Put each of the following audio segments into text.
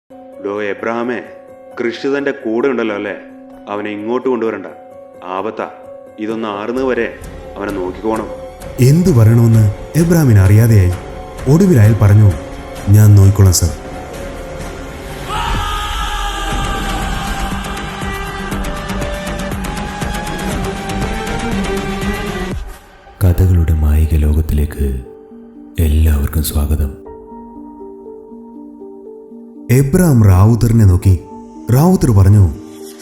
ഡോ എബ്രഹാമേ, കൃഷി തൻ്റെ കൂടെ ഉണ്ടല്ലോ അല്ലേ? അവനെ ഇങ്ങോട്ട് കൊണ്ടുവരണ്ട, ആപത്താ. ഇതൊന്ന് ആറുന്നത് വരെ അവനെ നോക്കിക്കോണം. എന്തു പറയണമെന്ന് എബ്രഹാമിന് അറിയാതെയായി. ഒടുവിൽ അയാൾ പറഞ്ഞു, ഞാൻ നോക്കിക്കോളാം സർ. കഥകളുടെ മായിക ലോകത്തിലേക്ക് എല്ലാവർക്കും സ്വാഗതം. എബ്രഹാം റാവുത്തറിനെ നോക്കി. റാവുത്തർ പറഞ്ഞു,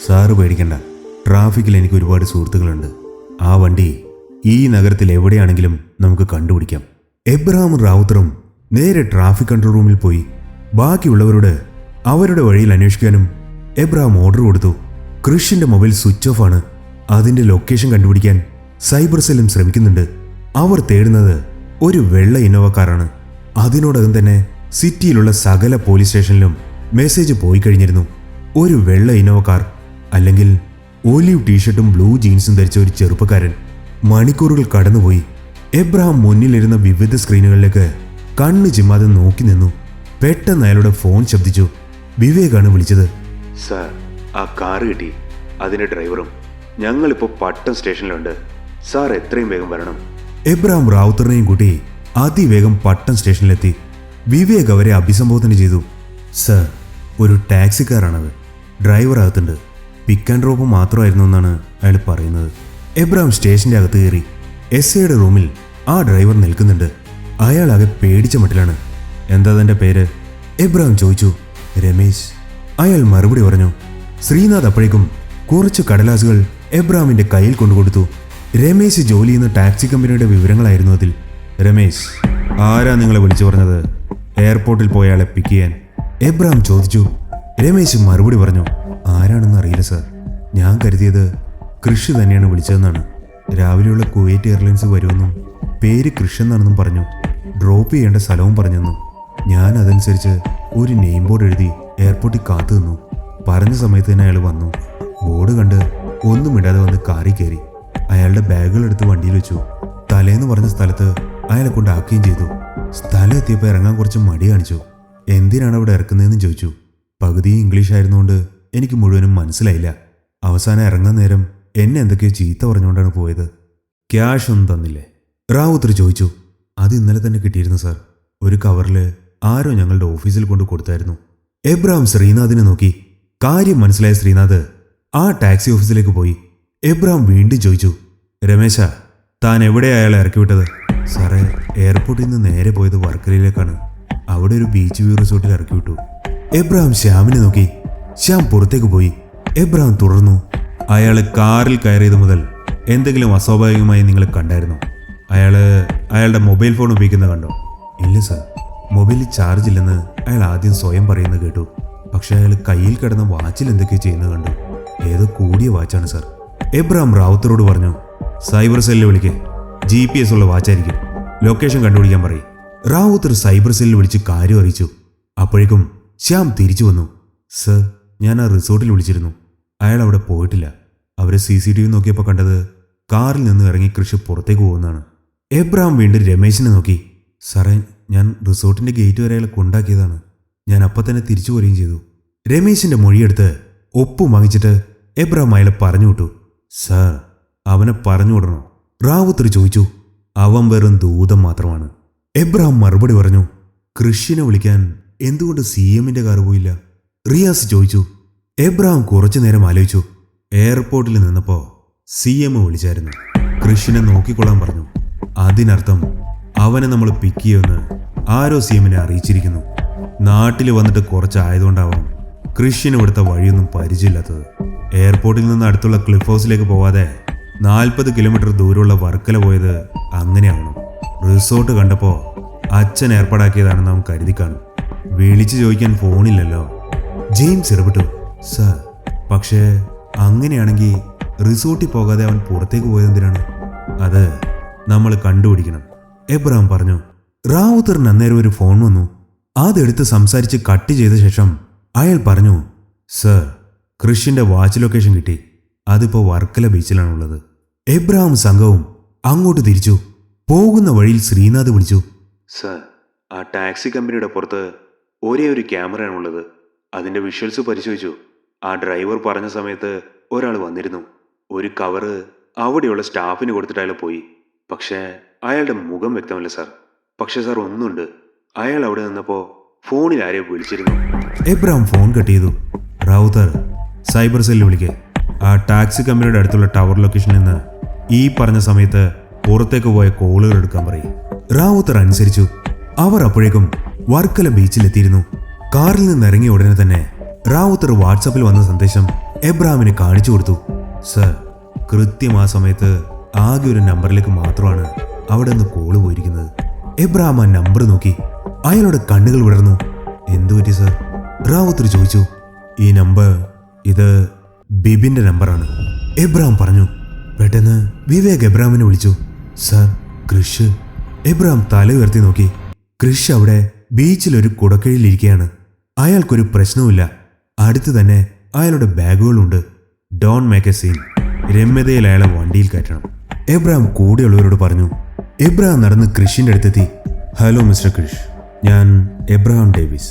സാറ് പേടിക്കണ്ട, ട്രാഫിക്കിൽ എനിക്ക് ഒരുപാട് സുഹൃത്തുക്കളുണ്ട്. ആ വണ്ടി ഈ നഗരത്തിൽ എവിടെയാണെങ്കിലും നമുക്ക് കണ്ടുപിടിക്കാം. എബ്രഹാമും റാവുത്തറും നേരെ ട്രാഫിക് കൺട്രോൾ റൂമിൽ പോയി ബാക്കിയുള്ളവരോട് അവരുടെ വഴിയിൽ അന്വേഷിക്കാനും എബ്രഹാം ഓർഡർ കൊടുത്തു. ക്രിഷിന്റെ മൊബൈൽ സ്വിച്ച് ഓഫ് ആണ്. അതിന്റെ ലൊക്കേഷൻ കണ്ടുപിടിക്കാൻ സൈബർ സെല്ലും ശ്രമിക്കുന്നുണ്ട്. അവർ തേടുന്നത് ഒരു വെള്ള ഇന്നോവ കാറാണ്. അതിനോടകം തന്നെ സിറ്റിയിലുള്ള സകല പോലീസ് സ്റ്റേഷനിലും മെസ്സേജ് പോയി കഴിഞ്ഞിരുന്നു. ഒരു വെള്ള ഇന്നോവ കാർ, അല്ലെങ്കിൽ ഒലീവ് ടീഷർട്ടും ബ്ലൂ ജീൻസും ധരിച്ച ഒരു ചെറുപ്പക്കാരൻ. മണിക്കൂറുകൾ കടന്നുപോയി. എബ്രഹാം മുന്നിലിരുന്ന വിവിധ സ്ക്രീനുകളിലേക്ക് കണ്ണു ചിമ്മാതെ നോക്കി നിന്നു. പെട്ടെന്ന് അയാളുടെ ഫോൺ ശബ്ദിച്ചു. വിവേകാണ് വിളിച്ചത്. സാർ, ആ കാറ് കിട്ടി, അതിൻ്റെ ഡ്രൈവറും. ഞങ്ങളിപ്പോൾ പട്ടം സ്റ്റേഷനിലുണ്ട്. സാർ എത്രയും വേഗം വരണം. എബ്രഹാം റാവുത്തറിനെയും കൂട്ടി അതിവേഗം പട്ടം സ്റ്റേഷനിലെത്തി. വിവേക് അവരെ അഭിസംബോധന ചെയ്തു. സർ, ഒരു ടാക്സിക്കാരാണത്. ഡ്രൈവർ അകത്തുണ്ട്. പിക്ക് ആൻഡ് ഡ്രോപ്പ് മാത്രമായിരുന്നു എന്നാണ് അയാൾ പറയുന്നത്. എബ്രഹാം സ്റ്റേഷന്റെ അകത്ത് കയറി. എസ്ഐയുടെ റൂമിൽ ആ ഡ്രൈവർ നിൽക്കുന്നുണ്ട്. അയാളാകെ പേടിച്ച മട്ടിലാണ്. എന്താ തന്റെ പേര്? എബ്രഹാം ചോദിച്ചു. രമേശ്. അയാൾ മറുപടി പറഞ്ഞു. ശ്രീനാഥ് അപ്പോഴേക്കും കുറച്ച് കടലാസുകൾ എബ്രഹാമിന്റെ കയ്യിൽ കൊണ്ടുകൊടുത്തു. രമേശ് ജോലി ചെയ്യുന്ന ടാക്സി കമ്പനിയുടെ വിവരങ്ങളായിരുന്നു അതിൽ. രമേശ്, ആരാ നിങ്ങളെ വിളിച്ചു പറഞ്ഞത് എയർപോർട്ടിൽ പോയ ആളെ പിക്ക് ചെയ്യാൻ? എബ്രഹാം ചോദിച്ചു. രമേശ് മറുപടി പറഞ്ഞു. ആരാണെന്ന് അറിയില്ല സാർ. ഞാൻ കരുതിയത് കൃഷി തന്നെയാണ് വിളിച്ചതെന്നാണ്. രാവിലെയുള്ള കുവൈറ്റ് എയർലൈൻസ് വരുമെന്നും പേര് കൃഷി എന്നാണെന്നും പറഞ്ഞു. ഡ്രോപ്പ് ചെയ്യേണ്ട സ്ഥലവും പറഞ്ഞെന്നു. ഞാൻ അതനുസരിച്ച് ഒരു നെയിം ബോർഡ് എഴുതി എയർപോർട്ടിൽ കാത്തു നിന്നു. പറഞ്ഞ സമയത്ത് തന്നെ അയാൾ വന്നു. ബോർഡ് കണ്ട് ഒന്നും ഇടാതെ വന്ന് കാറിൽ കയറി. അയാളുടെ ബാഗുകൾ എടുത്ത് വണ്ടിയിൽ വെച്ചു. തലേന്ന് പറഞ്ഞ സ്ഥലത്ത് അയാളെ കൊണ്ടാക്കുകയും ചെയ്തു. സ്ഥലം എത്തിയപ്പോൾ ഇറങ്ങാൻ കുറച്ച് മടി കാണിച്ചു. എന്തിനാണ് അവിടെ ഇറക്കുന്നതെന്ന് ചോദിച്ചു. പകുതി ഇംഗ്ലീഷ് ആയിരുന്നുകൊണ്ട് എനിക്ക് മുഴുവനും മനസ്സിലായില്ല. അവസാനം ഇറങ്ങാൻ നേരം എന്നെ എന്തൊക്കെയോ ചീത്ത പറഞ്ഞുകൊണ്ടാണ് പോയത്. ക്യാഷ് ഒന്നും തന്നില്ലേ? റാവുത്തർ ചോദിച്ചു. അത് ഇന്നലെ തന്നെ കിട്ടിയിരുന്നു സാർ. ഒരു കവറിൽ ആരോ ഞങ്ങളുടെ ഓഫീസിൽ കൊണ്ട് കൊടുത്തായിരുന്നു. എബ്രഹാം ശ്രീനാഥിനെ നോക്കി. കാര്യം മനസ്സിലായ ശ്രീനാഥ് ആ ടാക്സി ഓഫീസിലേക്ക് പോയി. എബ്രഹാം വീണ്ടും ചോദിച്ചു. രമേശ, താൻ എവിടെയാണ് അയാളെ ഇറക്കി വിട്ടത്? സാറേ, എയർപോർട്ടിൽ നിന്ന് നേരെ പോയത് വർക്കലയിലേക്കാണ്. അവിടെ ഒരു ബീച്ച് വ്യൂ റിസോർട്ടിൽ ഇറക്കി വിട്ടു. എബ്രഹാം ശ്യാമിനെ നോക്കി. ശ്യാം പുറത്തേക്ക് പോയി. എബ്രഹാം തുടർന്നു. അയാൾ കാറിൽ കയറിയത് മുതൽ എന്തെങ്കിലും അസ്വാഭാവികമായി നിങ്ങൾ കണ്ടായിരുന്നോ? അയാളുടെ മൊബൈൽ ഫോൺ ഉപയോഗിക്കുന്നത് കണ്ടോ? ഇല്ല സാർ, മൊബൈലിൽ ചാർജ് ഇല്ലെന്ന് അയാൾ ആദ്യം സ്വയം പറയുന്നത് കേട്ടു. പക്ഷെ അയാൾ കയ്യിൽ കിടന്ന വാച്ചിൽ എന്തൊക്കെയോ ചെയ്യുന്നത് കണ്ടു. ഏതോ കൂടിയ വാച്ചാണ് സാർ. എബ്രഹാം റാവുത്തറോട് പറഞ്ഞു. സൈബർ സെല്ലിൽ വിളിക്കേ, GPS ഉള്ള വാച്ചായിരിക്കും. ലൊക്കേഷൻ കണ്ടുപിടിക്കാൻ പറയും. റാവുത്തർ സൈബർ സെല്ലിൽ വിളിച്ച് കാര്യം അറിയിച്ചു. അപ്പോഴേക്കും ശ്യാം തിരിച്ചു വന്നു. സർ, ഞാൻ ആ റിസോർട്ടിൽ വിളിച്ചിരുന്നു. അയാൾ അവിടെ പോയിട്ടില്ല. അവരെ CCTV നോക്കിയപ്പോൾ കണ്ടത് കാറിൽ നിന്ന് ഇറങ്ങി കൃഷി പുറത്തേക്ക് പോകുന്നതാണ്. എബ്രഹാം വീണ്ടും രമേശിനെ നോക്കി. സാറേ, ഞാൻ റിസോർട്ടിന്റെ ഗേറ്റ് വരെ അയാളെ കൊണ്ടാക്കിയതാണ്. ഞാൻ അപ്പം തന്നെ തിരിച്ചു പോരുകയും ചെയ്തു. രമേശിന്റെ മൊഴിയെടുത്ത് ഒപ്പും വാങ്ങിച്ചിട്ട് എബ്രഹാം അയാളെ പറഞ്ഞു വിട്ടു. സാർ, അവനെ പറഞ്ഞു വിടണോ? റാവുത്തർ ചോദിച്ചു. അവൻ വെറും ദൂതം മാത്രമാണ്. എബ്രഹാം മറുപടി പറഞ്ഞു. കൃഷിനെ വിളിക്കാൻ എന്തുകൊണ്ട് CMന്റെ കാർ പോയില്ല? റിയാസ് ചോദിച്ചു. എബ്രഹാം കുറച്ചു നേരം ആലോചിച്ചു. എയർപോർട്ടിൽ നിന്നപ്പോൾ CM വിളിച്ചായിരുന്നു. കൃഷിനെ നോക്കിക്കൊള്ളാൻ പറഞ്ഞു. അതിനർത്ഥം അവനെ നമ്മൾ പിക്ക് ചെയ്യുമെന്ന് ആരോ CMനെ അറിയിച്ചിരിക്കുന്നു. നാട്ടിൽ വന്നിട്ട് കുറച്ചായതുകൊണ്ടാവാം കൃഷിന് ഇവിടുത്തെ വഴിയൊന്നും പരിചയമില്ലാത്തത്. എയർപോർട്ടിൽ നിന്ന് അടുത്തുള്ള ക്ലിഫ് ഹൗസിലേക്ക് പോവാതെ 40 കിലോമീറ്റർ ദൂരമുള്ള വർക്കല പോയത് അങ്ങനെയാവണം. റിസോർട്ട് കണ്ടപ്പോൾ അച്ഛൻ ഏർപ്പാടാക്കിയതാണെന്ന് അവൻ കരുതി കാണും. വിളിച്ചു ചോദിക്കാൻ ഫോണില്ലല്ലോ. ജെയിംസ് ഇടപെട്ടു. സാർ, പക്ഷേ അങ്ങനെയാണെങ്കിൽ റിസോർട്ടിൽ പോകാതെ അവൻ പുറത്തേക്ക് പോയതെന്തിനാണ്? അത് നമ്മൾ കണ്ടുപിടിക്കണം, എബ്രഹാം പറഞ്ഞു. റാവുത്തറിന് അന്നേരം ഒരു ഫോൺ വന്നു. അതെടുത്ത് സംസാരിച്ച് കട്ട് ചെയ്ത ശേഷം അയാൾ പറഞ്ഞു. സർ, കൃഷിന്റെ വാച്ച് ലൊക്കേഷൻ കിട്ടി. അതിപ്പോൾ വർക്കല ബീച്ചിലാണുള്ളത്. എബ്രഹാം സംഘവും അങ്ങോട്ട് തിരിച്ചു. പോകുന്ന വഴിയിൽ ശ്രീനാഥ് വിളിച്ചു. സർ, ആ ടാക്സി കമ്പനിയുടെ പുറത്ത് ഒരേ ഒരു ക്യാമറയാണുള്ളത്. അതിൻ്റെ വിഷ്വൽസ് പരിശോധിച്ചു. ആ ഡ്രൈവർ പറഞ്ഞ സമയത്ത് ഒരാൾ വന്നിരുന്നു. ഒരു കവറ് അവിടെയുള്ള സ്റ്റാഫിന് കൊടുത്തിട്ട് അയാൾ പോയി. പക്ഷേ അയാളുടെ മുഖം വ്യക്തമല്ല സാർ. പക്ഷേ സാർ ഒന്നുണ്ട്, അയാൾ അവിടെ നിന്നപ്പോൾ ഫോണിൽ ആരെയോ വിളിച്ചിരുന്നു. എബ്രഹാം ഫോൺ കട്ട് ചെയ്തു. റൗത്തർ, സൈബർ സെല്ലിൽ വിളിക്ക്. ആ ടാക്സി കമ്പനിയുടെ അടുത്തുള്ള ടവർ ലൊക്കേഷനിൽ നിന്ന് ഈ പറഞ്ഞ സമയത്ത് പുറത്തേക്ക് പോയ കോളുകൾ എടുക്കാൻ പറയും. റാവുത്തർ അനുസരിച്ചു. അവർ അപ്പോഴേക്കും വർക്കല ബീച്ചിലെത്തിയിരുന്നു. കാറിൽ നിന്ന് ഇറങ്ങിയ ഉടനെ തന്നെ റാവുത്തർ വാട്സാപ്പിൽ വന്ന സന്ദേശം എബ്രഹാമിന് കാണിച്ചു കൊടുത്തു. സർ, കൃത്യം ആ സമയത്ത് ആകെ ഒരു നമ്പറിലേക്ക് മാത്രമാണ് അവിടെ നിന്ന് കോള് പോയിരിക്കുന്നത്. എബ്രഹാം ആ നമ്പർ നോക്കി. അയാളുടെ കണ്ണുകൾ വിടർന്നു. എന്തു പറ്റി സർ? റാവുത്തർ ചോദിച്ചു. ഈ നമ്പർ, ഇത് ബിബിന്റെ നമ്പറാണ്, എബ്രഹാം പറഞ്ഞു. പെട്ടെന്ന് വിവേക് എബ്രഹാമിനെ വിളിച്ചു. സർ, ക്രിഷ്. എബ്രഹാം തല ഉയർത്തി നോക്കി. ക്രിഷ് അവിടെ ബീച്ചിലൊരു കുടക്കഴിയിലിരിക്കുകയാണ്. അയാൾക്കൊരു പ്രശ്നവുമില്ല. അടുത്ത് തന്നെ അയാളുടെ ബാഗുകളുണ്ട്. Don't make a scene. രമ്യതയിൽ അയാളെ വണ്ടിയിൽ കയറ്റണം, എബ്രഹാം കൂടെയുള്ളവരോട് പറഞ്ഞു. എബ്രഹാം നടന്ന് ക്രിഷിന്റെ അടുത്തെത്തി. ഹലോ മിസ്റ്റർ ക്രിഷ്, ഞാൻ എബ്രഹാം ഡേവിസ്.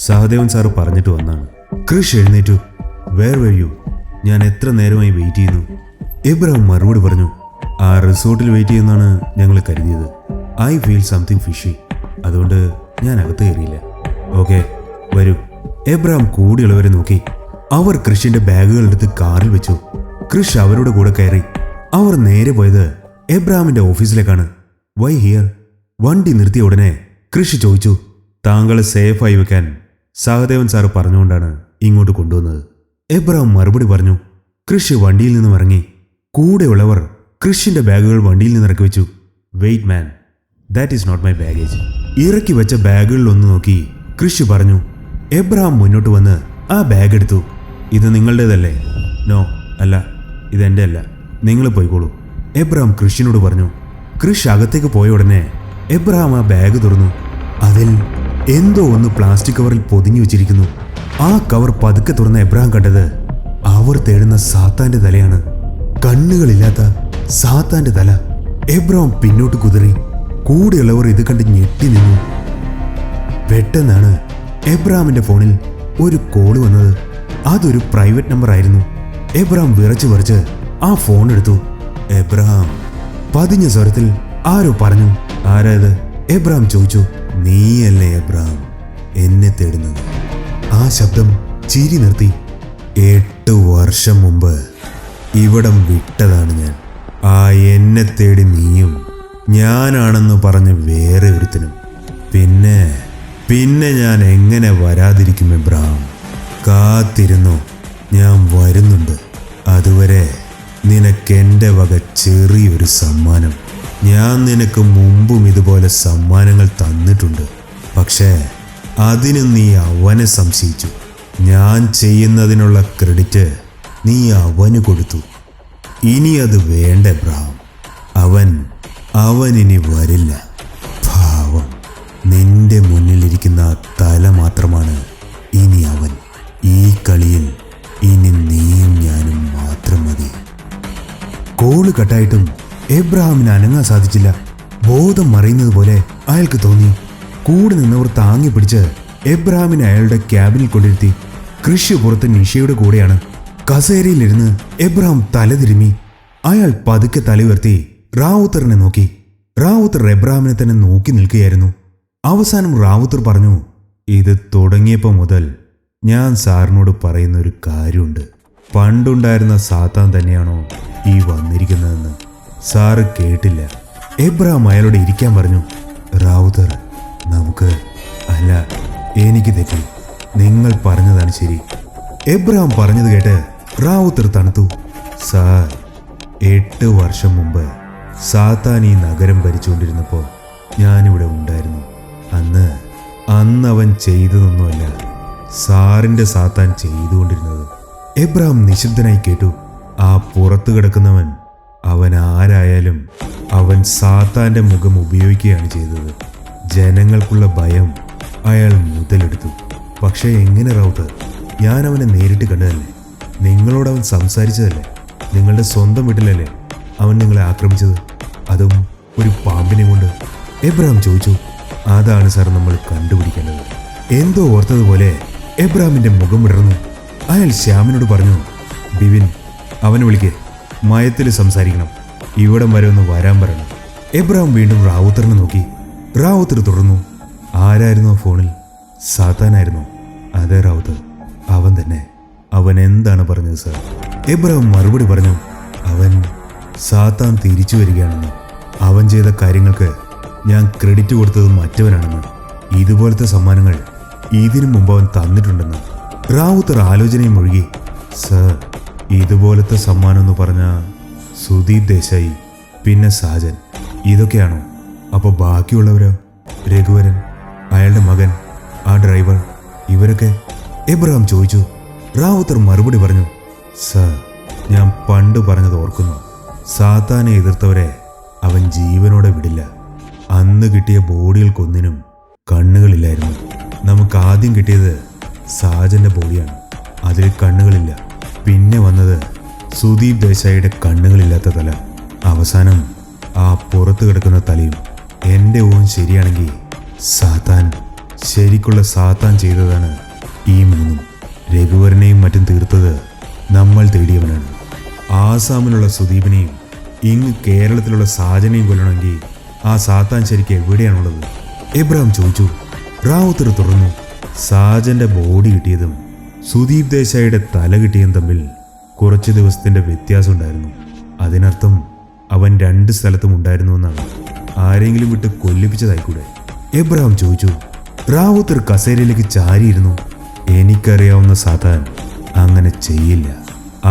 സഹദേവൻ സാറ് പറഞ്ഞിട്ട് വന്നാണ്. ക്രിഷ് എഴുന്നേറ്റു. Where were you? ഞാൻ എത്ര നേരമായി വെയിറ്റ് ചെയ്യുന്നു. എബ്രഹാം മറുപടി പറഞ്ഞു. ആ റിസോർട്ടിൽ വെയിറ്റ് ചെയ്യുന്നതാണ് ഞങ്ങൾ കരുതിയത്. ഐ ഫീൽ സംതിങ് ഫിഷി, അതുകൊണ്ട് ഞാൻ അകത്ത് കയറിയില്ല. ഓക്കെ, വരൂ. എബ്രഹാം കൂടെയുള്ളവരെ നോക്കി. അവർ ക്രിഷിന്റെ ബാഗുകൾ എടുത്ത് കാറിൽ വെച്ചു. ക്രിഷ് അവരുടെ കൂടെ കയറി. അവർ നേരെ പോയത് എബ്രഹാമിന്റെ ഓഫീസിലേക്കാണ്. Y here? വണ്ടി നിർത്തിയ ഉടനെ ക്രിഷ് ചോദിച്ചു. താങ്കളെ സേഫായി വെക്കാൻ സഹദേവൻ സാറ് പറഞ്ഞുകൊണ്ടാണ് ഇങ്ങോട്ട് കൊണ്ടുവന്നത്. എബ്രഹാം മറുപടി പറഞ്ഞു. ക്രിഷ് വണ്ടിയിൽ നിന്നും ഇറങ്ങി. കൂടെയുള്ളവർ ക്രിഷിന്റെ ബാഗുകൾ വണ്ടിയിൽ നിന്ന് ഇറക്കി വെച്ചു. Wait man, that is not my baggage. ഇറക്കി വെച്ച ബാഗുകളിലൊന്ന് നോക്കി ക്രിഷ് പറഞ്ഞു. എബ്രഹാം മുന്നോട്ട് വന്ന് ആ ബാഗ് എടുത്തു. ഇത് നിങ്ങളുടേതല്ലേ? നോ, അല്ല, ഇതെൻ്റെ അല്ല, നിങ്ങൾ പോയിക്കോളൂ, എബ്രഹാം ക്രിഷിനോട് പറഞ്ഞു. ക്രിഷ് അകത്തേക്ക് പോയ ഉടനെ എബ്രഹാം ആ ബാഗ് തുറന്നു. അതിൽ എന്തോ ഒന്ന് പ്ലാസ്റ്റിക് കവറിൽ പൊതിഞ്ഞു വെച്ചിരിക്കുന്നു. ആ കവർ പതുക്കെ തുറന്ന എബ്രഹാം കണ്ടത് അവർ തേടുന്ന സാത്താന്റെ തലയാണ്. കണ്ണുകളില്ലാത്ത സാത്താന്റെ തല. എബ്രഹാം പിന്നോട്ട് കുതിറി. കൂടെയുള്ളവർ ഇത് കണ്ട് ഞെട്ടി നിന്നു. പെട്ടെന്നാണ് എബ്രഹാമിന്റെ ഫോണിൽ ഒരു കോള് വന്നത്. അതൊരു പ്രൈവറ്റ് നമ്പർ ആയിരുന്നു. എബ്രഹാം വിറച്ചു പറിച്ച് ആ ഫോൺ എടുത്തു. എബ്രഹാം, പതിഞ്ഞ സ്വരത്തിൽ ആരോ പറഞ്ഞു. ആരായത്? എബ്രഹാം ചോദിച്ചു. നീയല്ലേ എബ്രഹാം എന്നെ തേടുന്നത്? ആ ശബ്ദം ചിരി നിർത്തി. 8 വർഷം മുമ്പ് ഇവിടം വിട്ടതാണ് ഞാൻ. ആ എന്നെ തേടി നീയും ഞാനാണെന്ന് പറഞ്ഞ് വേറെ ഒരുത്തനും. പിന്നെ ഞാൻ എങ്ങനെ വരാതിരിക്കും എബ്രഹാം? കാത്തിരുന്നു, ഞാൻ വരുന്നുണ്ട്. അതുവരെ നിനക്കെൻ്റെ വക ചെറിയൊരു സമ്മാനം. ഞാൻ നിനക്ക് മുമ്പും ഇതുപോലെ സമ്മാനങ്ങൾ തന്നിട്ടുണ്ട്. പക്ഷേ അതിന് നീ അവനെ സംശയിച്ചു. ഞാൻ ചെയ്യുന്നതിനുള്ള ക്രെഡിറ്റ് നീ അവന് കൊടുത്തു. ഇനി അത് വേണ്ട എബ്രഹാം. അവൻ ഇനി വരില്ല. പാവം, നിന്റെ മുന്നിലിരിക്കുന്ന ആ തല മാത്രമാണ് ഇനി അവൻ. ഈ കളിയിൽ ഇനി നീയും ഞാനും മാത്രം മതി. കോള് കട്ടായിട്ടും എബ്രഹാമിന് അനങ്ങാൻ സാധിച്ചില്ല. ബോധം മറയുന്നത് പോലെ അയാൾക്ക് തോന്നി. കൂടെ നിന്നവർ താങ്ങി പിടിച്ച് എബ്രഹാമിനെ അയാളുടെ ക്യാബിനിൽ കൊണ്ടിരുത്തി. കൃഷി പുറത്ത് നിഷയുടെ കൂടെയാണ്. കസേരയിലിരുന്ന് എബ്രഹാം തലതിരുമ്മി. അയാൾ പതുക്കെ തല ഉയർത്തി റാവുത്തറിനെ നോക്കി. റാവുത്തർ എബ്രഹാമിനെ തന്നെ നോക്കി നിൽക്കുകയായിരുന്നു. അവസാനം റാവുത്തർ പറഞ്ഞു. ഇത് തുടങ്ങിയപ്പോൾ മുതൽ ഞാൻ സാറിനോട് പറയുന്ന ഒരു കാര്യമുണ്ട്. പണ്ടുണ്ടായിരുന്ന സാത്താൻ തന്നെയാണോ ഈ വന്നിരിക്കുന്നതെന്ന്? സാറ് കേട്ടില്ല. എബ്രഹാം അയാളോട് ഇരിക്കാൻ പറഞ്ഞു. റാവുത്തർ, നമുക്ക് അല്ല, എനിക്ക് തെറ്റി. നിങ്ങൾ പറഞ്ഞതാണ് ശരി. എബ്രഹാം പറഞ്ഞത് കേട്ട് റാവുത്തർ തണുത്തു. സാർ, 8 വർഷം മുമ്പ് സാത്താൻ ഈ നഗരം ഭരിച്ചുകൊണ്ടിരുന്നപ്പോൾ ഞാനിവിടെ ഉണ്ടായിരുന്നു. അന്ന് അവൻ ചെയ്തതൊന്നുമല്ല സാറിൻ്റെ സാത്താൻ ചെയ്തുകൊണ്ടിരുന്നത്. എബ്രഹാം നിശബ്ദനായി കേട്ടു. ആ പുറത്തു കിടക്കുന്നവൻ, അവൻ ആരായാലും അവൻ സാത്താൻ്റെ മുഖം ഉപയോഗിക്കുകയാണ് ചെയ്തത്. ജനങ്ങൾക്കുള്ള ഭയം അയാൾ മുതലെടുത്തു. പക്ഷേ എങ്ങനെ റൗത്തർ? ഞാൻ അവനെ നേരിട്ട് കണ്ടതല്ലേ? നിങ്ങളോട് അവൻ സംസാരിച്ചതല്ലേ? നിങ്ങളുടെ സ്വന്തം വീട്ടിലല്ലേ അവൻ നിങ്ങളെ ആക്രമിച്ചത്? അതും ഒരു പാമ്പിനെ കൊണ്ട്? എബ്രഹാം ചോദിച്ചു. അതാണ് സാർ നമ്മൾ കണ്ടുപിടിക്കേണ്ടത്. എന്തോ ഓർത്തതുപോലെ എബ്രാമിന്റെ മുഖം വിടർന്നു. അയാൾ ശ്യാമിനോട് പറഞ്ഞു, ബിവിൻ, അവനെ വിളിക്ക്, മയത്തിൽ സംസാരിക്കണം, ഇവിടം വരെ ഒന്ന് വരാൻ പറയണം. എബ്രാം വീണ്ടും റാവുത്തറിനെ നോക്കി. റാവുത്തർ തുടർന്നു, ആരായിരുന്നു ആ ഫോണിൽ? സാത്താനായിരുന്നു. അതെ റാവുത്തർ, അവൻ തന്നെ. അവൻ എന്താണ് പറഞ്ഞത് സാർ? എബ്രാം മറുപടി പറഞ്ഞു, അവൻ സാത്താൻ തിരിച്ചു വരികയാണെന്ന്. അവൻ ചെയ്ത കാര്യങ്ങൾക്ക് ഞാൻ ക്രെഡിറ്റ് കൊടുത്തത് മറ്റവനാണെന്ന്. ഇതുപോലത്തെ സമ്മാനങ്ങൾ ഇതിനു മുമ്പ് അവൻ തന്നിട്ടുണ്ടെന്ന്. റാവുത്തർ ആലോചനയും ഒഴുകി. സർ, ഇതുപോലത്തെ സമ്മാനം എന്ന് പറഞ്ഞ സുദീപ് ദേശായി, പിന്നെ സാജൻ, ഇതൊക്കെയാണോ? അപ്പോൾ ബാക്കിയുള്ളവരോ? രഘുവരൻ, അയാളുടെ മകൻ, ആ ഡ്രൈവർ, ഇവരൊക്കെ? എബ്രഹാം ചോദിച്ചു. റാവുത്തർ മറുപടി പറഞ്ഞു, സർ, ഞാൻ പണ്ട് പറഞ്ഞത് ഓർക്കുന്നു. സാത്താനെ എതിർത്തവരെ അവൻ ജീവനോടെ വിടില്ല. അന്ന് കിട്ടിയ ബോഡികൾക്കൊന്നിനും കണ്ണുകളില്ലായിരുന്നു. നമുക്ക് ആദ്യം കിട്ടിയത് സാജന്റെ ബോഡിയാണ്, അതിൽ കണ്ണുകളില്ല. പിന്നെ വന്നത് സുദീപ് ദേശായിയുടെ കണ്ണുകളില്ലാത്ത തല, അവസാനം ആ പുറത്ത് കിടക്കുന്ന തലയും. എൻ്റെ ഊഹം ശരിയാണെങ്കിൽ സാത്താൻ, ശരിക്കുള്ള സാത്താൻ ചെയ്തതാണ് ഈ മൂന്നും. രഘുവരനെയും മറ്റും തീർത്തത് നമ്മൾ തേടിയവനാണ്. ആസാമിലുള്ള സുദീപിനെയും ഇങ്ങ് കേരളത്തിലുള്ള സാജനെയും കൊല്ലണമെങ്കിൽ ആ സാത്താൻ ശരിക്കും എവിടെയാണുള്ളത്? എബ്രഹാം ചോദിച്ചു. റാവുത്തർ തുടർന്നു, സാജന്റെ ബോഡി കിട്ടിയതും സുദീപ് ദേശായിയുടെ തല കിട്ടിയതും തമ്മിൽ കുറച്ച് ദിവസത്തിന്റെ വ്യത്യാസം ഉണ്ടായിരുന്നു. അതിനർത്ഥം അവൻ 2 സ്ഥലത്തും ഉണ്ടായിരുന്നു എന്നാണ്. ആരെങ്കിലും വിട്ട് കൊല്ലിപ്പിച്ചതായിക്കൂടെ? എബ്രഹാം ചോദിച്ചു. റാവുത്തർ കസേരയിലേക്ക് ചാരിയിരുന്നു. എനിക്കറിയാവുന്ന സാത്താൻ അങ്ങനെ ചെയ്യില്ല.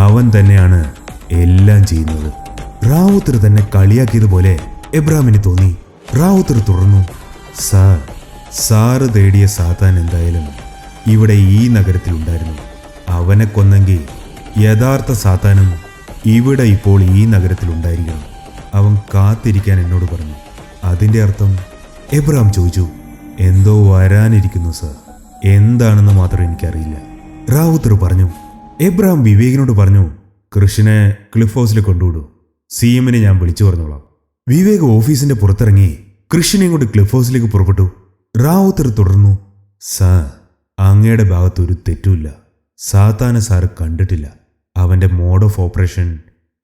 അവൻ തന്നെയാണ് എല്ലാം ചെയ്യുന്നത്. റാവുത്തർ തന്നെ കളിയാക്കിയതുപോലെ എബ്രഹാമിന് തോന്നി. റാവുത്തർ തുടർന്നു, സാറ് തേടിയ സാത്താൻ എന്തായാലും ഇവിടെ ഈ നഗരത്തിൽ ഉണ്ടായിരുന്നു. അവനെ കൊന്നെങ്കിൽ യഥാർത്ഥ സാത്താനും ഇവിടെ ഇപ്പോൾ ഈ നഗരത്തിൽ ഉണ്ടായിരിക്കണം. അവൻ കാത്തിരിക്കാൻ എന്നോട് പറഞ്ഞു. അതിൻ്റെ അർത്ഥം? എബ്രഹാം ചോദിച്ചു. എന്തോ വരാനിരിക്കുന്നു സർ, എന്താണെന്ന് മാത്രം എനിക്കറിയില്ല. റാവുത്തർ പറഞ്ഞു. എബ്രഹാം വിവേകിനോട് പറഞ്ഞു, കൃഷ്ണനെ ക്ലിഫ് ഹൗസിൽ കൊണ്ടുവിടൂ. CM-നെ ഞാൻ വിളിച്ചു പറഞ്ഞോളാം. വിവേക് ഓഫീസിന്റെ പുറത്തിറങ്ങി കൃഷ്ണനെയും കൊണ്ട് ക്ലിഫ് ഹൗസിലേക്ക് പുറപ്പെട്ടു. റാവുത്തർ തുടർന്നു, സാർ, അങ്ങയുടെ ഭാഗത്ത് ഒരു തെറ്റുമില്ല. സാത്താനെ സാറ് കണ്ടിട്ടില്ല. അവന്റെ മോഡ് ഓഫ് ഓപ്പറേഷൻ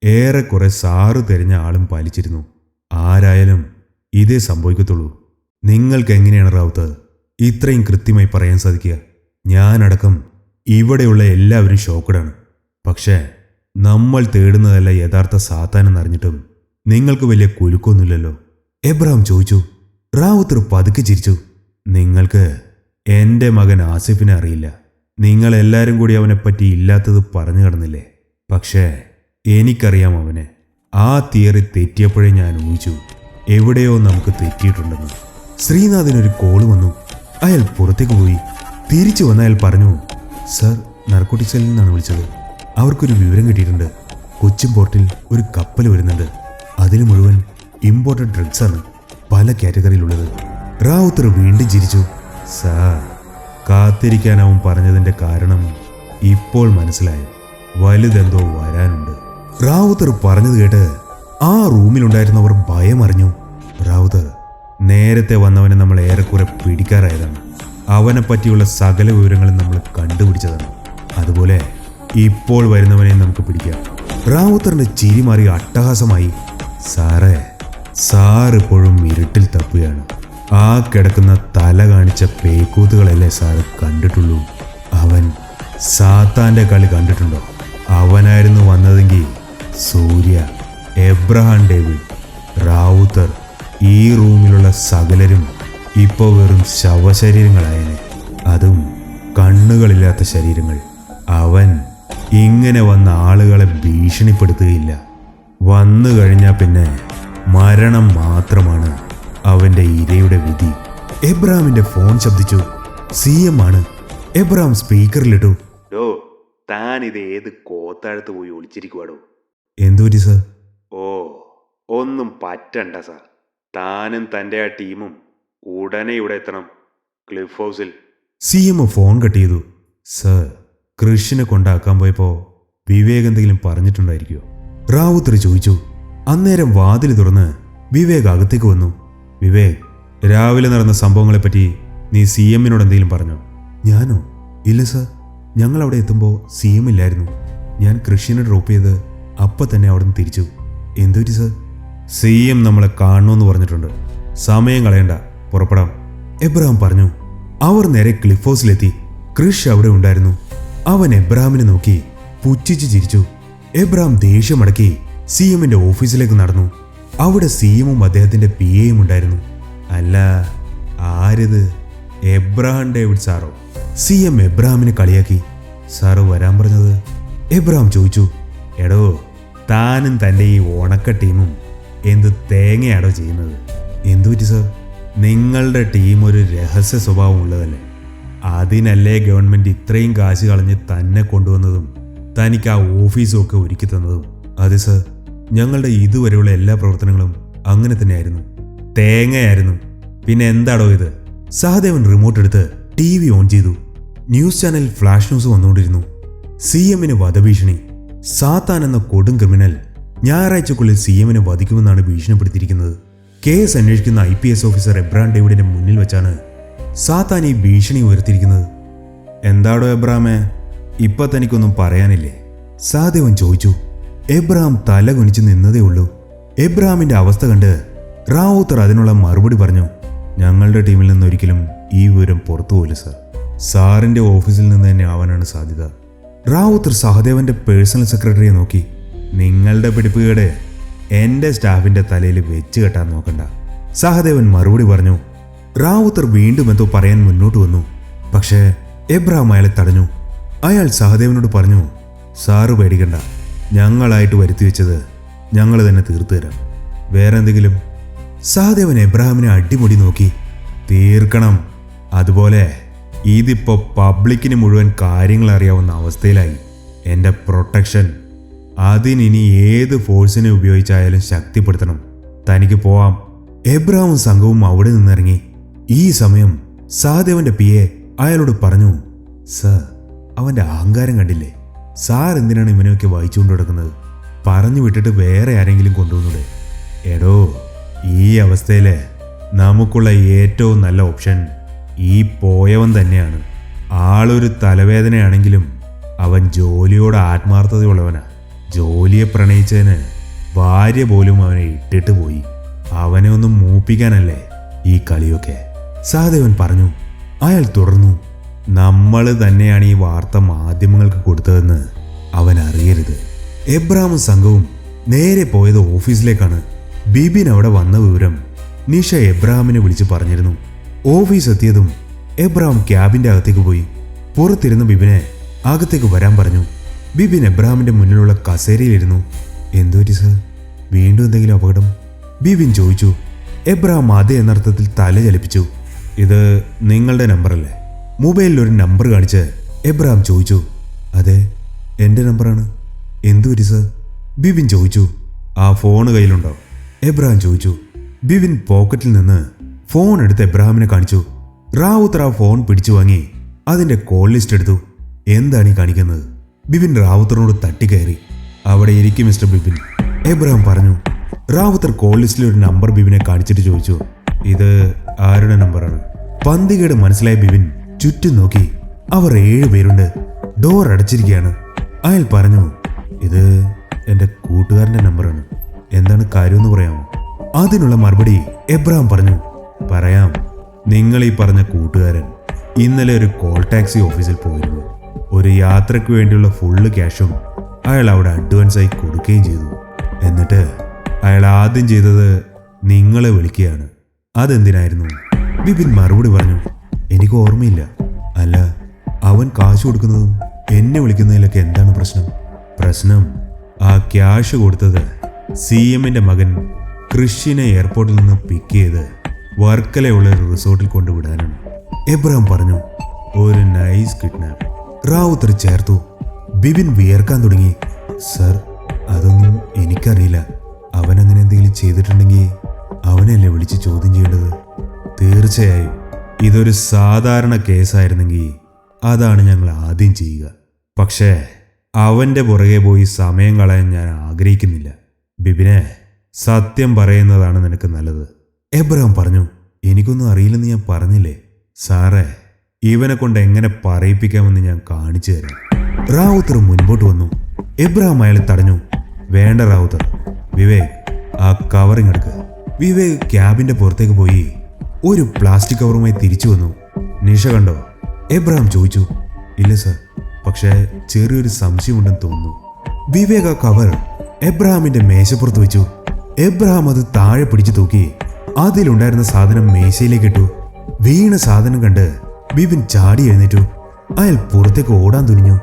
ഏറെക്കുറെ സാറ് തിരഞ്ഞ ആളും പാലിച്ചിരുന്നു. ആരായാലും ഇതേ സംഭവിക്കത്തുള്ളൂ. നിങ്ങൾക്ക് എങ്ങനെയാണ് റാവുത്തർ ഇത്രയും കൃത്യമായി പറയാൻ സാധിക്കുക? ഞാനടക്കം ഇവിടെയുള്ള എല്ലാവരും ഷോക്കഡാണ്. പക്ഷേ നമ്മൾ തേടുന്നതല്ല യഥാർത്ഥ സാത്താനെന്നറിഞ്ഞിട്ടും നിങ്ങൾക്ക് വലിയ കുലുക്കൊന്നുമില്ലല്ലോ. എബ്രഹാം ചോദിച്ചു. റാവുത്തർ പതുക്കെ ചിരിച്ചു. നിങ്ങൾക്ക് എൻ്റെ മകൻ ആസിഫിനെ അറിയില്ല. നിങ്ങളെല്ലാവരും കൂടി അവനെപ്പറ്റി ഇല്ലാത്തത് പറഞ്ഞു കിടന്നില്ലേ? പക്ഷേ എനിക്കറിയാം അവനെ. ആ തിയറി തെറ്റിയപ്പോഴേ ഞാൻ ഊഹിച്ചു എവിടെയോ നമുക്ക് തെറ്റിയിട്ടുണ്ടെന്ന്. ശ്രീനാഥിനൊരു കോള് വന്നു. അയാൾ പുറത്തേക്ക് പോയി. തിരിച്ചു വന്ന അയാൾ പറഞ്ഞു, സർ, നർക്കോട്ടിക്സിൽ നിന്നാണ് വിളിച്ചത്. അവർക്കൊരു വിവരം കിട്ടിയിട്ടുണ്ട്. കൊച്ചിൻ പോർട്ടിൽ ഒരു കപ്പൽ വരുന്നുണ്ട്. അതിൽ മുഴുവൻ ഇമ്പോർട്ടഡ് ഡ്രഗ്സ് ആണ്, പല കാറ്റഗറിയിലുള്ളത്. റാവുത്തർ വീണ്ടും ചിരിച്ചു. സാർ, കാത്തിരിക്കാനാവും പറഞ്ഞതിൻ്റെ കാരണം ഇപ്പോൾ മനസ്സിലായി. വലുതെന്തോ വരാനുണ്ട്. റാവുത്തർ പറഞ്ഞത് കേട്ട് ആ റൂമിലുണ്ടായിരുന്നവർ ഭയം അറിഞ്ഞു. റാവുത്തർ, നേരത്തെ വന്നവനെ നമ്മൾ ഏറെക്കുറെ പിടിക്കാറായതാണ്. അവനെ പറ്റിയുള്ള സകല വിവരങ്ങളും നമ്മൾ കണ്ടുപിടിച്ചതാണ്. അതുപോലെ ഇപ്പോൾ വരുന്നവനെ നമുക്ക് പിടിക്കാം. റാവുത്തറിന്റെ ചിരി മാറി അട്ടഹാസമായി. സാറേ, സാറിപ്പോഴും ഇരുട്ടിൽ തപ്പുകയാണ്. ആ കിടക്കുന്ന തല കാണിച്ച പേക്കൂത്തുകളല്ലേ സാറ് കണ്ടിട്ടുള്ളൂ. അവൻ സാത്താന്റെ കളി കണ്ടിട്ടുണ്ടോ? അവനായിരുന്നു വന്നതെങ്കിൽ സൂര്യ, എബ്രഹാം ഡേവിഡ്, റാവുത്തർ, ഈ റൂമിലുള്ള സകലരും ഇപ്പോൾ വെറും ശവശരീരങ്ങളായനെ. അതും കണ്ണുകളില്ലാത്ത ശരീരങ്ങൾ. അവൻ ഇങ്ങനെ വന്ന ആളുകളെ ഭീഷണിപ്പെടുത്തുകയില്ല. വന്നു കഴിഞ്ഞാൽ പിന്നെ മരണം മാത്രമാണ് അവന്റെ ഇരയുടെ വിധി. എബ്രഹാമിന്റെ ഫോൺ ശബ്ദിച്ചു. CM ആണ്. എബ്രഹാം സ്പീക്കറിലിട്ടു. ഡോ, താൻ ഇത് ഏത് കോത്താഴത്ത് പോയി ഒളിച്ചിരിക്കുവാടോ? എന്തുപറ്റി സർ? ഓ, ഒന്നും പറ്റണ്ട സാർ. താനും തൻ്റെ ആ ടീമും ഉടനെ ഇവിടെ എത്തണം, ക്ലിഫ് ഹൗസിൽ. CM ഫോൺ കട്ട് ചെയ്തു. സർ, കൃഷിനെ കൊണ്ടാക്കാൻ പോയപ്പോൾ വിവേക് എന്തെങ്കിലും പറഞ്ഞിട്ടുണ്ടായിരിക്കുമോ? റാവുത്തർ ചോദിച്ചു. അന്നേരം വാതിൽ തുറന്ന് വിവേക് അകത്തേക്ക് വന്നു. വിവേക്, രാവിലെ നടന്ന സംഭവങ്ങളെപ്പറ്റി നീ CM-നോട് എന്തെങ്കിലും പറഞ്ഞോ? ഞാനോ? ഇല്ല സർ, ഞങ്ങൾ അവിടെ എത്തുമ്പോൾ CM ഇല്ലായിരുന്നു. ഞാൻ കൃഷിനെ ഡ്രോപ്പ് ചെയ്ത് അപ്പം തന്നെ അവിടെ നിന്ന് തിരിച്ചു. എന്തുപറ്റി സർ? CM നമ്മളെ കാണണമെന്ന് പറഞ്ഞിട്ടുണ്ട്. സമയം കളയണ്ട, പുറപ്പെടാം, എബ്രഹാം പറഞ്ഞു. അവർ നേരെ ക്ലിഫ് ഹൗസിലെത്തി. കൃഷ് അവിടെ ഉണ്ടായിരുന്നു. അവൻ എബ്രഹാമിനെ നോക്കി പുച്ഛിച്ച് ചിരിച്ചു. എബ്രഹാം ദേഷ്യമടക്കി CMന്റെ ഓഫീസിലേക്ക് നടന്നു. അവിടെ CMും അദ്ദേഹത്തിന്റെ PAയും ഉണ്ടായിരുന്നു. അല്ല, ആരിത്? എബ്രഹാം ഡേവിഡ് സാറോ? CM എബ്രഹാമിനെ കളിയാക്കി. സാറ് വരാൻ പറഞ്ഞത്? എബ്രഹാം ചോദിച്ചു. എടോ, താനും തൻ്റെ ഈ ഉണക്ക ടീമും എന്ത് തേങ്ങയാടോ ചെയ്യുന്നത്? എന്തുപറ്റി സർ? നിങ്ങളുടെ ടീം ഒരു രഹസ്യ സ്വഭാവം ഉള്ളതല്ലേ? അതിനല്ലേ ഗവൺമെന്റ് ഇത്രയും കാശ് കളഞ്ഞ് തന്നെ കൊണ്ടുവന്നതും തനിക്ക് ആ ഓഫീസും ഒക്കെ ഒരുക്കി തന്നതും? അതെ സർ, ഞങ്ങളുടെ ഇതുവരെയുള്ള എല്ലാ പ്രവർത്തനങ്ങളും അങ്ങനെ തന്നെയായിരുന്നു. തേങ്ങയായിരുന്നു. പിന്നെ എന്താടോ ഇത്? സഹദേവൻ റിമോട്ട് എടുത്ത് TV ഓൺ ചെയ്തു. ന്യൂസ് ചാനൽ ഫ്ലാഷ് ന്യൂസ് വന്നുകൊണ്ടിരുന്നു. CMന് വധഭീഷണി. സാത്താൻ എന്ന കൊടും ക്രിമിനൽ ഞായറാഴ്ചക്കുള്ളിൽ CMനെ വധിക്കുമെന്നാണ് ഭീഷണിപ്പെടുത്തിയിരിക്കുന്നത്. കേസ് അന്വേഷിക്കുന്ന IPS ഓഫീസർ എബ്രഹാം ഡേവിഡിന്റെ മുന്നിൽ വെച്ചാണ് സാത്താൻ ഈ ഭീഷണി ഉയർത്തിയിരിക്കുന്നത്. എന്താടോ എബ്രഹാമേ, ഇപ്പൊ തനിക്കൊന്നും പറയാനില്ലേ? സഹദേവൻ ചോദിച്ചു. എബ്രഹാം തല കുനിച്ച് നിന്നതേ ഉള്ളൂ. എബ്രഹാമിന്റെ അവസ്ഥ കണ്ട് റാവുത്തർ അതിനുള്ള മറുപടി പറഞ്ഞു. ഞങ്ങളുടെ ടീമിൽ നിന്ന് ഒരിക്കലും ഈ വിവരം പുറത്തു പോയില്ല സർ. സാറിന്റെ ഓഫീസിൽ നിന്ന് തന്നെ ആവാനാണ് സാധ്യത. റാവുത്തർ സഹദേവന്റെ പേഴ്സണൽ സെക്രട്ടറിയെ നോക്കി. നിങ്ങളുടെ പിടിപ്പുകേട് എന്റെ സ്റ്റാഫിന്റെ തലയിൽ വെച്ച് കെട്ടാൻ നോക്കണ്ട, സഹദേവൻ മറുപടി പറഞ്ഞു. റാവുത്തർ വീണ്ടും എന്തോ പറയാൻ മുന്നോട്ട് വന്നു. പക്ഷേ എബ്രഹാം അയാളെ തടഞ്ഞു. അയാൾ സഹദേവനോട് പറഞ്ഞു, സാറ് പേടിക്കണ്ട, ഞങ്ങളായിട്ട് വരുത്തി വെച്ചത് ഞങ്ങൾ തന്നെ തീർത്തു തരാം. വേറെ എന്തെങ്കിലും? സഹദേവൻ എബ്രഹാമിനെ അടിമുടി നോക്കി. തീർക്കണം. അതുപോലെ ഇതിപ്പോ പബ്ലിക്കിന് മുഴുവൻ കാര്യങ്ങൾ അറിയാവുന്ന അവസ്ഥയിലായി. എൻ്റെ പ്രൊട്ടക്ഷൻ അതിനിനി ഏത് ഫോഴ്സിനെ ഉപയോഗിച്ചായാലും ശക്തിപ്പെടുത്തണം. തനിക്ക് പോവാം. എബ്രഹാമും സംഘവും അവിടെ നിന്നിറങ്ങി. ഈ സമയം സഹദേവന്റെ PA അയാളോട് പറഞ്ഞു, സർ, അവന്റെ അഹങ്കാരം കണ്ടില്ലേ? സാർ എന്തിനാണ് ഇവനെയൊക്കെ വായിച്ചുകൊണ്ട് കിടക്കുന്നത്? പറഞ്ഞു വിട്ടിട്ട് വേറെ ആരെങ്കിലും കൊണ്ടുവന്നൂടെ? എടോ, ഈ അവസ്ഥയില് നമുക്കുള്ള ഏറ്റവും നല്ല ഓപ്ഷൻ ഈ പോയവൻ തന്നെയാണ്. ആളൊരു തലവേദനയാണെങ്കിലും അവൻ ജോലിയോട് ആത്മാർത്ഥതയുള്ളവനാ. ജോലിയെ പ്രണയിച്ചതിന് ഭാര്യ പോലും അവനെ ഇട്ടിട്ട് പോയി. അവനെ ഒന്നും മൂപ്പിക്കാനല്ലേ ഈ കളിയൊക്കെ, സഹദേവൻ പറഞ്ഞു. അയാൾ തുടർന്നു, നമ്മൾ തന്നെയാണ് ഈ വാർത്ത മാധ്യമങ്ങൾക്ക് കൊടുത്തതെന്ന് അവൻ അറിയരുത്. എബ്രഹാമും സംഘവും നേരെ പോയത് ഓഫീസിലേക്കാണ്. ബിബിൻ അവിടെ വന്ന വിവരം നിഷ എബ്രഹാമിനെ വിളിച്ച് പറഞ്ഞിരുന്നു. ഓഫീസ് എത്തിയതും എബ്രഹാം ക്യാബിന്റെ അകത്തേക്ക് പോയി. പുറത്തിരുന്ന ബിബിനെ അകത്തേക്ക് വരാൻ പറഞ്ഞു. ബിബിൻ എബ്രഹാമിന്റെ മുന്നിലുള്ള കസേരയിലിരുന്നു. എന്തുപറ്റി സർ? വീണ്ടും എന്തെങ്കിലും അപകടം? ബിബിൻ ചോദിച്ചു. എബ്രഹാം അതേ എന്നർത്ഥത്തിൽ തല ചലിപ്പിച്ചു. ഇത് നിങ്ങളുടെ നമ്പറല്ലേ? മൊബൈലിൽ ഒരു നമ്പർ കാണിച്ച് എബ്രഹാം ചോദിച്ചു. അതെ, എൻ്റെ നമ്പറാണ്. എന്തുപറ്റി സർ? ബിബിൻ ചോദിച്ചു. ആ ഫോണ് കയ്യിലുണ്ടോ? എബ്രഹാം ചോദിച്ചു. ബിബിൻ പോക്കറ്റിൽ നിന്ന് ഫോൺ എടുത്ത് എബ്രഹാമിനെ കാണിച്ചു. റാവുത്തർ ആ ഫോൺ പിടിച്ചു വാങ്ങി അതിന്റെ കോൾ ലിസ്റ്റ് എടുത്തു. എന്താണ് ഈ കാണിക്കുന്നത്? ബിബിൻ റാവുത്തറിനോട് തട്ടിക്കയറി. അവിടെ ഇരിക്കും മിസ്റ്റർ ബിബിൻ, എബ്രഹാം പറഞ്ഞു. റാവുത്തർ കോൾ ലിസ്റ്റിൽ ഒരു നമ്പർ ബിബിനെ കാണിച്ചിട്ട് ചോദിച്ചു. ഇത് ആരുടെ നമ്പറാണ്? പന്തികേട് മനസ്സിലായ ബിബിൻ ചുറ്റും നോക്കി. അവർ 7 പേരുണ്ട്. ഡോർ അടച്ചിരിക്കുകയാണ്. അയാൾ പറഞ്ഞു, ഇത് എൻ്റെ കൂട്ടുകാരൻ്റെ നമ്പറാണ്. എന്താണ് കാര്യമെന്ന് പറയാമോ? അതിനുള്ള മറുപടി എബ്രഹാം പറഞ്ഞു. പറയാം. നിങ്ങൾ ഈ പറഞ്ഞ കൂട്ടുകാരൻ ഇന്നലെ ഒരു കോൾ ടാക്സി ഓഫീസിൽ പോയിരുന്നു. ഒരു യാത്രയ്ക്ക് വേണ്ടിയുള്ള ഫുള്ള് ക്യാഷും അയാൾ അവിടെ അഡ്വാൻസായി കൊടുക്കുകയും ചെയ്തു. എന്നിട്ട് അയാൾ ആദ്യം ചെയ്തത് നിങ്ങളെ വിളിക്കുകയാണ്. അതെന്തിനായിരുന്നു? ബിബിൻ മറുപടി പറഞ്ഞു. എനിക്ക് ഓർമ്മയില്ല. അല്ല, അവൻ കാശ് കൊടുക്കുന്നതും എന്നെ വിളിക്കുന്നതിലൊക്കെ എന്താണ് പ്രശ്നം? പ്രശ്നം ആ ക്യാഷ് കൊടുത്തത് CMന്റെ മകൻ കൃഷിനെ എയർപോർട്ടിൽ നിന്ന് പിക്ക് ചെയ്ത് വർക്കലയുള്ള ഒരു റിസോർട്ടിൽ കൊണ്ടുവിടാനാണ്, എബ്രഹാം പറഞ്ഞു. ഒരു നൈസ് കിഡ്നാപ്പ്, റാവുത്തർ ചേർത്തു. ബിബിൻ വിയർക്കാൻ തുടങ്ങി. സർ, അതൊന്നും എനിക്കറിയില്ല. അവൻ അങ്ങനെ എന്തെങ്കിലും ചെയ്തിട്ടുണ്ടെങ്കിൽ അവനല്ലേ വിളിച്ച് ചോദ്യം ചെയ്യേണ്ടത്? തീർച്ചയായും ഇതൊരു സാധാരണ കേസായിരുന്നെങ്കിൽ അതാണ് ഞങ്ങൾ ആദ്യം ചെയ്യുക. പക്ഷേ അവൻ്റെ പുറകെ പോയി സമയം കളയാൻ ഞാൻ ആഗ്രഹിക്കുന്നില്ല. ബിബിനെ, സത്യം പറയുന്നതാണ് നിനക്ക് നല്ലത്, എബ്രഹാം പറഞ്ഞു. എനിക്കൊന്നും അറിയില്ലെന്ന് ഞാൻ പറഞ്ഞില്ലേ? സാറേ, ഇവനെ കൊണ്ട് എങ്ങനെ പറയിപ്പിക്കാമെന്ന് ഞാൻ കാണിച്ചു തരാം. റാവുത്തർ മുൻപോട്ട് വന്നു. എബ്രഹാം അയാളെ തടഞ്ഞു. വേണ്ട റാവുത്തർ, വിവേക് ആ കവറിങ് എടുക്കുക. വിവേക് ക്യാബിന്റെ പുറത്തേക്ക് പോയി ഒരു പ്ലാസ്റ്റിക് കവറുമായി തിരിച്ചു വന്നു. നിഷ കണ്ടോ? എബ്രഹാം ചോദിച്ചു. ഇല്ല സർ, പക്ഷേ ചെറിയൊരു സംശയമുണ്ടെന്ന് തോന്നുന്നു. വിവേക് ആ കവർ എബ്രഹാമിന്റെ മേശപ്പുറത്ത് വെച്ചു. എബ്രഹാം അത് താഴെ പിടിച്ചു തൂക്കി അതിലുണ്ടായിരുന്ന സാധനം മേശയിലേക്ക് ഇട്ടു. വീണ സാധനം കണ്ട് ബിപിൻ ചാടി എഴുന്നേറ്റു. അയാൾ പുറത്തേക്ക് ഓടാൻ തുനിഞ്ഞു.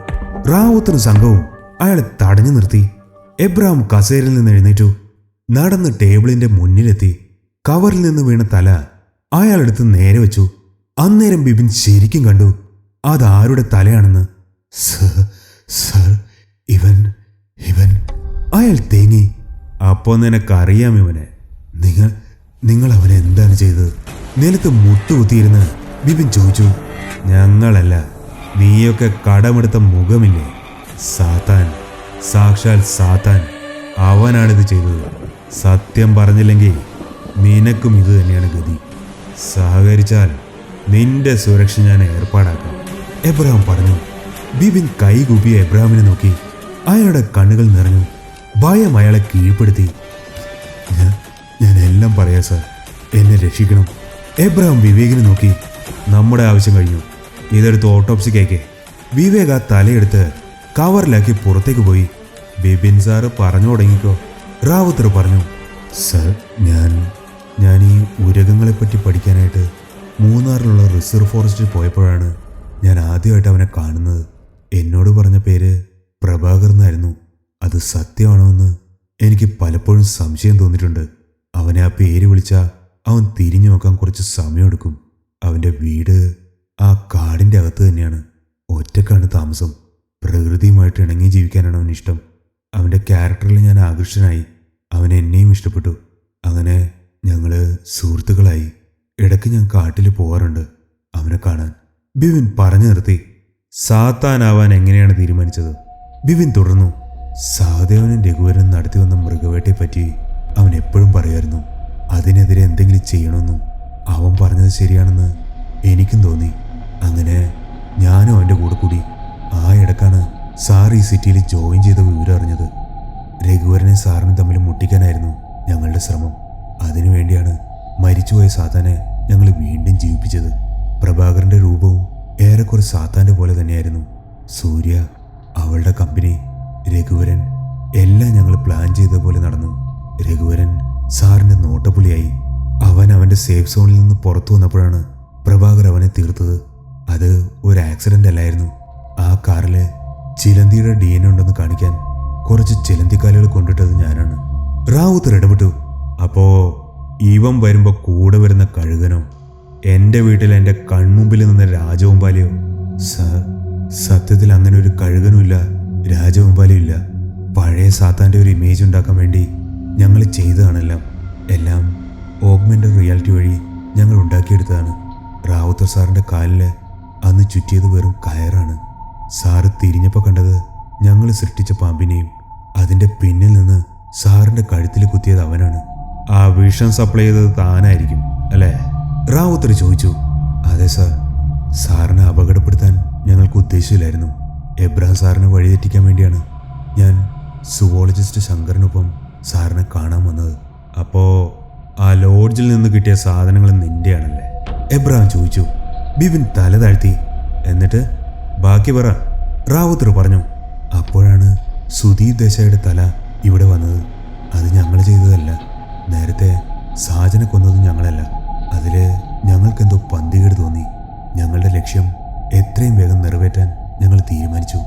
റാവുത്തറും സംഘവും അയാളെ തടഞ്ഞു നിർത്തി. എബ്രഹാം കസേരയിൽ നിന്ന് എഴുന്നേറ്റു. നടന്ന് ടേബിളിന്റെ മുന്നിലെത്തി. കവറിൽ നിന്ന് വീണ തല അയാളെടുത്ത് നേരെ വെച്ചു. അന്നേരം ബിപിൻ ശരിക്കും കണ്ടു അതാരുടെ തലയാണെന്ന്. സർ, ഇവൻ അയാൾ തേങ്ങി. അപ്പോ നിനക്കറിയാം ഇവനെ. നിങ്ങൾ അവനെ എന്താണ് ചെയ്തത്? നിലത്ത് മുട്ടുകുത്തിയിരുന്ന് ബിപിൻ ചോദിച്ചു. ഞങ്ങളല്ല, നീയൊക്കെ കടമെടുത്ത മുഖമില്ലേ, സാത്താൻ, സാക്ഷാൽ സാത്താൻ, അവനാണിത് ചെയ്തത്. സത്യം പറഞ്ഞില്ലെങ്കിൽ നിനക്കും ഇത് തന്നെയാണ് ഗതി. സഹകരിച്ചാൽ നിന്റെ സുരക്ഷ ഞാൻ ഏർപ്പാടാക്കാം, എബ്രഹാം പറഞ്ഞു. ബിപിൻ കൈകൂപ്പിയ എബ്രഹാമിനെ നോക്കി. അയാളുടെ കണ്ണുകൾ നിറഞ്ഞു. ഭയം അയാളെ കീഴ്പ്പെടുത്തി. ഞാൻ എല്ലാം പറയാം സാർ, എന്നെ രക്ഷിക്കണം. എബ്രഹാം വിവേകിനെ നോക്കി. നമ്മുടെ ആവശ്യം കഴിഞ്ഞു, ഇതെടുത്ത് ഓട്ടോപ്സിക്കേക്ക്. വിവേക് ആ തലയെടുത്ത് കവറിലാക്കി പുറത്തേക്ക് പോയി. ബിപിൻ സാറ് പറഞ്ഞു തുടങ്ങിക്കോ, റാവുത്തർ പറഞ്ഞു. സർ, ഞാൻ ഈ ഉരകങ്ങളെപ്പറ്റി പഠിക്കാനായിട്ട് മൂന്നാറിലുള്ള റിസർവ് ഫോറസ്റ്റിൽ പോയപ്പോഴാണ് ഞാൻ ആദ്യമായിട്ട് അവനെ കാണുന്നത്. എന്നോട് പറഞ്ഞ പേര് പ്രഭാകർ എന്നായിരുന്നു. അത് സത്യമാണോ എന്ന് എനിക്ക് പലപ്പോഴും സംശയം തോന്നിയിട്ടുണ്ട്. അവനെ ആ പേര് വിളിച്ചാൽ അവൻ തിരിഞ്ഞു നോക്കാൻ കുറച്ച് സമയമെടുക്കും. അവൻ്റെ വീട് ആ കാടിൻ്റെ അകത്ത് തന്നെയാണ്. ഒറ്റക്കാണ് താമസം. പ്രകൃതിയുമായിട്ട് ഇണങ്ങി ജീവിക്കാനാണ് അവനിഷ്ടം. അവൻ്റെ ക്യാരക്ടറിൽ ഞാൻ ആകർഷനായി. അവൻ എന്നെയും ഇഷ്ടപ്പെട്ടു. അങ്ങനെ ഞങ്ങൾ സുഹൃത്തുക്കളായി. ഇടയ്ക്ക് ഞാൻ കാട്ടിൽ പോകാറുണ്ട് അവനെ കാണാൻ. ബിപിൻ പറഞ്ഞു നിർത്തി. സാത്താനാവാൻ എങ്ങനെയാണ് തീരുമാനിച്ചത്? ബിപിൻ തുടർന്നു. സഹദേവനും രഘുവരനും നടത്തി വന്ന മൃഗവേട്ടയെപ്പറ്റി അവൻ എപ്പോഴും പറയുമായിരുന്നു. അതിനെതിരെ എന്തെങ്കിലും ചെയ്യണമെന്നും അവൻ പറഞ്ഞത് ശരിയാണെന്ന് എനിക്കും തോന്നി. അങ്ങനെ ഞാനും അവൻ്റെ കൂടെ കൂടി. ആ ഇടക്കാണ് സാർ ഈ സിറ്റിയിൽ ജോയിൻ ചെയ്ത വിവരം അറിഞ്ഞത്. രഘുവരനെ സാറിനും തമ്മിൽ മുട്ടിക്കാനായിരുന്നു ഞങ്ങളുടെ ശ്രമം. അതിനുവേണ്ടിയാണ് മരിച്ചുപോയ സാത്താനെ ഞങ്ങൾ വീണ്ടും ജീവിപ്പിച്ചത്. പ്രഭാകരൻ്റെ രൂപവും ഏറെക്കുറെ സാത്താൻ്റെ പോലെ തന്നെയായിരുന്നു. സൂര്യ, അവളുടെ കമ്പനി, രഘുവരൻ, എല്ലാം ഞങ്ങൾ പ്ലാൻ ചെയ്ത പോലെ നടന്നു. രഘുവരൻ സാറിൻ്റെ നോട്ടപ്പുള്ളിയായി. അവൻ അവൻ്റെ സേഫ് സോണിൽ നിന്ന് പുറത്തു വന്നപ്പോഴാണ് പ്രഭാകർ അവനെ തീർത്തത്. അത് ഒരു ആക്സിഡൻ്റ് അല്ലായിരുന്നു. ആ കാറിൽ ചിലന്തിയുടെ DNA ഉണ്ടെന്ന് കാണിക്കാൻ കുറച്ച് ചിലന്തിക്കാലുകൾ കൊണ്ടിട്ടത് ഞാനാണ്. റാവുത്തർ ഇടപെട്ടു. അപ്പോൾ ഇവൻ വരുമ്പോൾ കൂടെ വരുന്ന കഴുകനോ, എൻ്റെ വീട്ടിൽ എൻ്റെ കൺമുമ്പിൽ നിന്ന രാജവെമ്പാലയോ? സാർ, സത്യത്തിൽ അങ്ങനെ ഒരു കഴുകനുമില്ല, രാജവെമ്പാലയും ഇല്ല. പഴയ സാത്താൻ്റെ ഒരു ഇമേജ് ഉണ്ടാക്കാൻ വേണ്ടി ഞങ്ങൾ ചെയ്തതാണെല്ലാം. എല്ലാം ഓഗ്മെന്റഡ് റിയാലിറ്റി വഴി ഞങ്ങൾ ഉണ്ടാക്കിയെടുത്തതാണ്. റാവുത്തർ സാറിൻ്റെ കാലിൽ അന്ന് ചുറ്റിയത് വെറും കയറാണ്. സാറ് തിരിഞ്ഞപ്പോൾ കണ്ടത് ഞങ്ങൾ സൃഷ്ടിച്ച പാമ്പിനെയും അതിൻ്റെ പിന്നിൽ നിന്ന് സാറിൻ്റെ കഴുത്തിൽ കുത്തിയത് അവനാണ്. ആ വിഷം സപ്ലൈ ചെയ്തത് താനായിരിക്കും അല്ലേ? റാവുത്തർ ചോദിച്ചു. അതെ സാർ, സാറിനെ അപകടപ്പെടുത്താൻ ഞങ്ങൾക്ക് ഉദ്ദേശമില്ലായിരുന്നു. എബ്രഹാം സാറിനെ വഴിതെറ്റിക്കാൻ വേണ്ടിയാണ് ഞാൻ സുവോളജിസ്റ്റ് ശങ്കറിനൊപ്പം സാറിനെ കാണാൻ വന്നത്. അപ്പോൾ ആ ലോഡ്ജിൽ നിന്ന് കിട്ടിയ സാധനങ്ങൾ നിൻ്റെയാണല്ലേ? എബ്രഹാം ചോദിച്ചു. ബിപിൻ തല താഴ്ത്തി. എന്നിട്ട് ബാക്കി പറ, റാവുത്തർ പറഞ്ഞു. അപ്പോഴാണ് സുദീപ് ദേശായിയുടെ തല ഇവിടെ വന്നത്. അത് ഞങ്ങൾ ചെയ്തതല്ല. നേരത്തെ സാജനെ കൊന്നതും ഞങ്ങളല്ല. അതിൽ ഞങ്ങൾക്കെന്തോ പന്തികേട് തോന്നി. ഞങ്ങളുടെ ലക്ഷ്യം എത്രയും വേഗം നിറവേറ്റാൻ ഞങ്ങൾ തീരുമാനിച്ചു.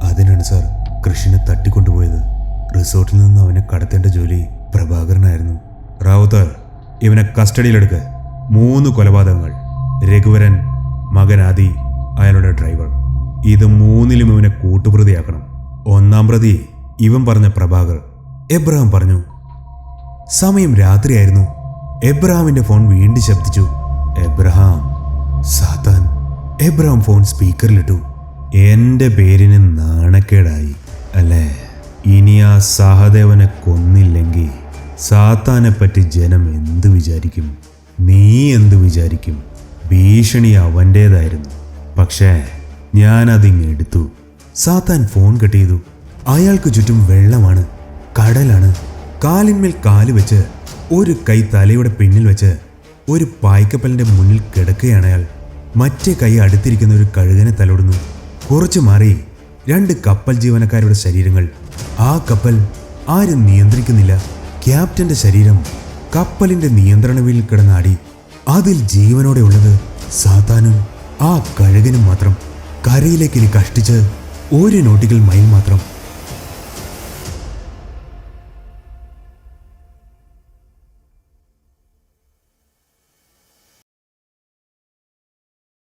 അതിനാണ് സാർ കൃഷിനെ തട്ടിക്കൊണ്ടുപോയത്. റിസോർട്ടിൽ നിന്ന് അവനെ കടത്തേണ്ട ജോലി പ്രഭാകരനായിരുന്നു. റാവുത്തർ, ഇവനെ കസ്റ്റഡിയിലെടുക്കുക. 3 കൊലപാതകങ്ങൾ. രഘുവരൻ, മകൻ ആദി, അയാളുടെ ഡ്രൈവർ. ഇത് 3ലും ഇവനെ കൂട്ടുപ്രതിയാക്കണം. 1-ാം പ്രതി ഇവൻ പറഞ്ഞ പ്രഭാകർ, എബ്രഹാം പറഞ്ഞു. സമയം രാത്രിയായിരുന്നു. എബ്രഹാമിന്റെ ഫോൺ വീണ്ടും ശബ്ദിച്ചു. എബ്രഹാം, സാത്താൻ. എബ്രഹാം ഫോൺ സ്പീക്കറിലിട്ടു. എൻ്റെ പേരിന് നാണക്കേടായി അല്ലേ? ഇനി ആ സഹദേവനെ കൊന്നില്ലെങ്കിൽ സാത്താനെപ്പറ്റി ജനം എന്ത് വിചാരിക്കും? നീ എന്ത് വിചാരിക്കും? ഭീഷണി അവൻ്റേതായിരുന്നു. പക്ഷേ ഞാനതിങ് എടുത്തു. സാത്താൻ ഫോൺ കട്ട് ചെയ്തു. അയാൾക്ക് ചുറ്റും വെള്ളമാണ്, കടലാണ്. കാലിന്മേൽ കാല് വെച്ച് ഒരു കൈ തലയുടെ പിന്നിൽ വെച്ച് ഒരു പായ്ക്കപ്പലിന്റെ മുന്നിൽ കിടക്കുകയാണ് അയാൾ. മറ്റേ കൈ അടുത്തിരിക്കുന്ന ഒരു കഴുകനെ തലോടുന്നു. കുറച്ചു മാറി 2 കപ്പൽ ജീവനക്കാരുടെ ശരീരങ്ങൾ. ആ കപ്പൽ ആരും നിയന്ത്രിക്കുന്നില്ല. ക്യാപ്റ്റന്റെ ശരീരം കപ്പലിന്റെ നിയന്ത്രണവിൽ കിടന്നാടി. അതിൽ ജീവനോടെ ഉള്ളത് സാത്താനും ആ കഴുകനും മാത്രം. കരയിലേക്ക് ഇനി കഷ്ടിച്ച് 1 നോട്ടിക്കൽ മൈൽ മാത്രം.